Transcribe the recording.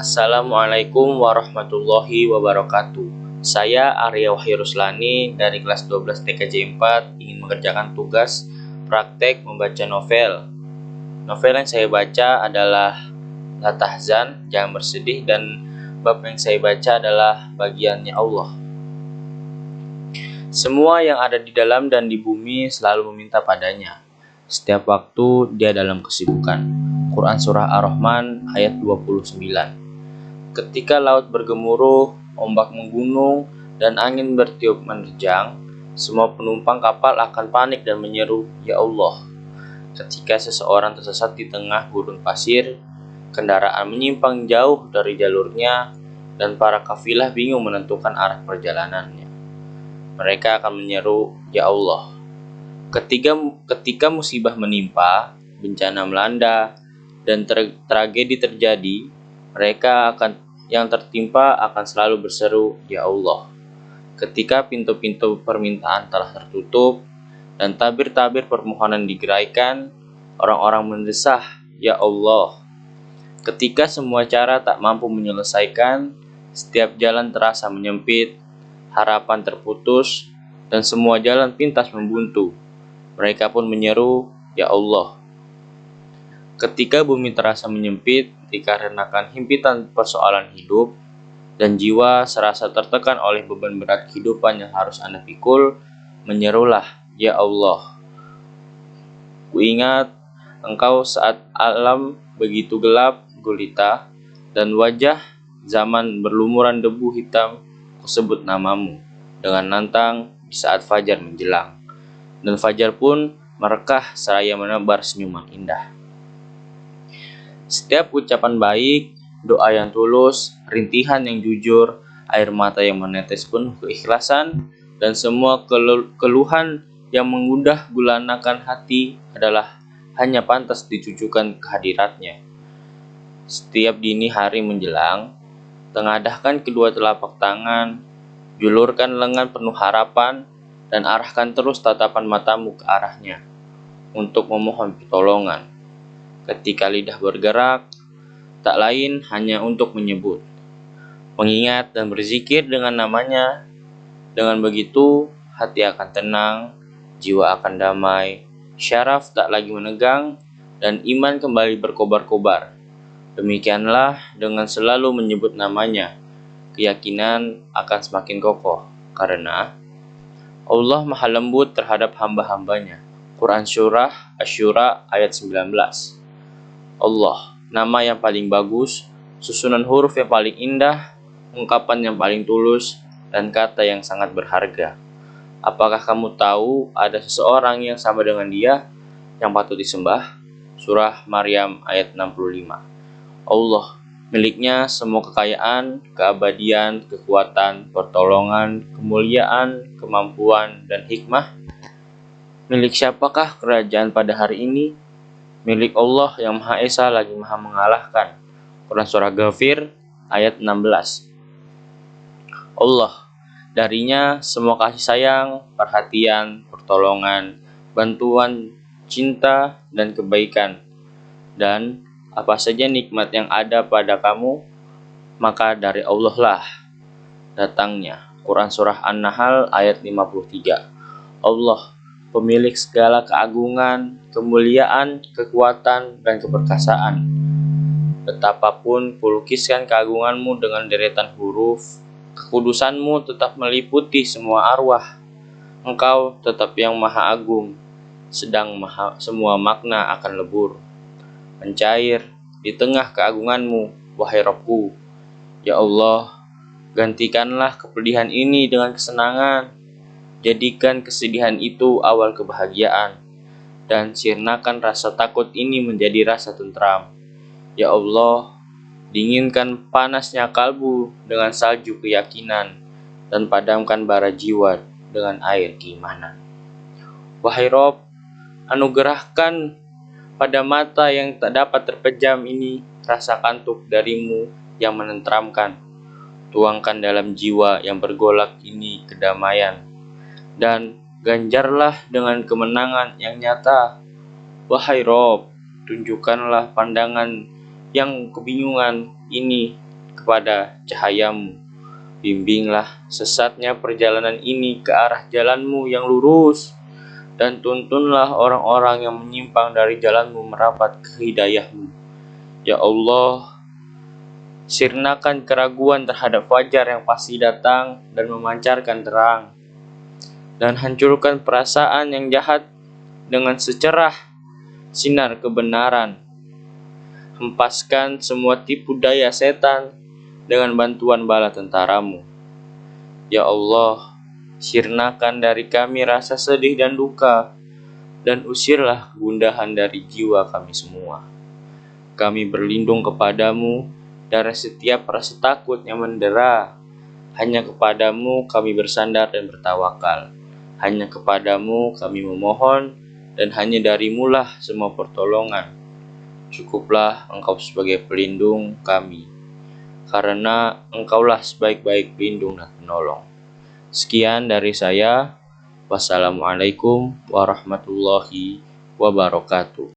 Assalamualaikum warahmatullahi wabarakatuh. Saya Arya Wahyu Ruslani dari kelas 12 TKJ 4 ingin mengerjakan tugas praktek membaca novel. Novel yang saya baca adalah La Tahzan, Jangan Bersedih, dan bab yang saya baca adalah bagiannya Allah. Semua yang ada di dalam dan di bumi selalu meminta padanya. Setiap waktu dia dalam kesibukan. Quran Surah Ar-Rahman ayat 29. Ketika laut bergemuruh, ombak menggunung, dan angin bertiup menerjang, semua penumpang kapal akan panik dan menyeru, "Ya Allah!" Ketika seseorang tersesat di tengah gurun pasir, kendaraan menyimpang jauh dari jalurnya, dan para kafilah bingung menentukan arah perjalanannya. Mereka akan menyeru, "Ya Allah!" Ketika musibah menimpa, bencana melanda, dan tragedi terjadi, mereka yang tertimpa akan selalu berseru, "Ya Allah." Ketika pintu-pintu permintaan telah tertutup dan tabir-tabir permohonan digeraikan, orang-orang mendesah, "Ya Allah." Ketika semua cara tak mampu menyelesaikan, setiap jalan terasa menyempit, harapan terputus, dan semua jalan pintas membuntu, mereka pun menyeru, "Ya Allah." Ketika bumi terasa menyempit dikarenakan himpitan persoalan hidup, dan jiwa serasa tertekan oleh beban berat kehidupan yang harus Anda pikul, menyerulah, "Ya Allah." Kuingat Engkau saat alam begitu gelap gulita, dan wajah zaman berlumuran debu hitam, kusebut namamu dengan lantang di saat fajar menjelang, dan fajar pun merekah seraya menebar senyuman indah. Setiap ucapan baik, doa yang tulus, rintihan yang jujur, air mata yang menetes penuh keikhlasan, dan semua keluhan yang menggundah gulanakan hati adalah hanya pantas ditujukan kehadiratnya. Setiap dini hari menjelang, tengadahkan kedua telapak tangan, julurkan lengan penuh harapan, dan arahkan terus tatapan matamu ke arahnya untuk memohon pertolongan. Ketika lidah bergerak, tak lain hanya untuk menyebut, mengingat dan berzikir dengan namanya. Dengan begitu, hati akan tenang, jiwa akan damai, syaraf tak lagi menegang, dan iman kembali berkobar-kobar. Demikianlah dengan selalu menyebut namanya, keyakinan akan semakin kokoh, karena Allah Maha Lembut terhadap hamba-hambanya. Quran Surah Asy-Syura ayat 19. Allah, nama yang paling bagus, susunan huruf yang paling indah, ungkapan yang paling tulus, dan kata yang sangat berharga. Apakah kamu tahu ada seseorang yang sama dengan dia, yang patut disembah? Surah Maryam ayat 65. Allah, miliknya semua kekayaan, keabadian, kekuatan, pertolongan, kemuliaan, kemampuan, dan hikmah. Milik siapakah kerajaan pada hari ini? Milik Allah yang Maha Esa lagi Maha Mengalahkan. Quran Surah Ghafir ayat 16. Allah, darinya semua kasih sayang, perhatian, pertolongan, bantuan, cinta, dan kebaikan. Dan apa saja nikmat yang ada pada kamu, maka dari Allah lah datangnya. Quran Surah An-Nahl ayat 53. Allah, pemilik segala keagungan, kemuliaan, kekuatan, dan keperkasaan. Betapapun kulukiskan keagunganmu dengan deretan huruf, kekudusanmu tetap meliputi semua arwah. Engkau tetap yang maha agung, sedang semua makna akan lebur, mencair di tengah keagunganmu, wahai Rabbku. Ya Allah, gantikanlah kepedihan ini dengan kesenangan. Jadikan kesedihan itu awal kebahagiaan, dan sirnakan rasa takut ini menjadi rasa tentram. Ya Allah, dinginkan panasnya kalbu dengan salju keyakinan, dan padamkan bara jiwa dengan air keimanan. Wahai Rob, anugerahkan pada mata yang tak dapat terpejam ini rasa kantuk darimu yang menenteramkan. Tuangkan dalam jiwa yang bergolak ini kedamaian, dan ganjarlah dengan kemenangan yang nyata. Wahai Rob, tunjukkanlah pandangan yang kebingungan ini kepada cahayamu. Bimbinglah sesatnya perjalanan ini ke arah jalanmu yang lurus, dan tuntunlah orang-orang yang menyimpang dari jalanmu merapat ke hidayahmu. Ya Allah, sirnakan keraguan terhadap fajar yang pasti datang dan memancarkan terang, dan hancurkan perasaan yang jahat dengan secerah sinar kebenaran. Hempaskan semua tipu daya setan dengan bantuan bala tentaramu. Ya Allah, sirnakan dari kami rasa sedih dan duka, dan usirlah kegundahan dari jiwa kami semua. Kami berlindung kepadamu dari setiap rasa takut yang mendera. Hanya kepadamu kami bersandar dan bertawakal. Hanya kepadamu kami memohon, dan hanya darimulah semua pertolongan. Cukuplah Engkau sebagai pelindung kami, karena Engkaulah sebaik-baik pelindung dan penolong. Sekian dari saya. Wassalamualaikum warahmatullahi wabarakatuh.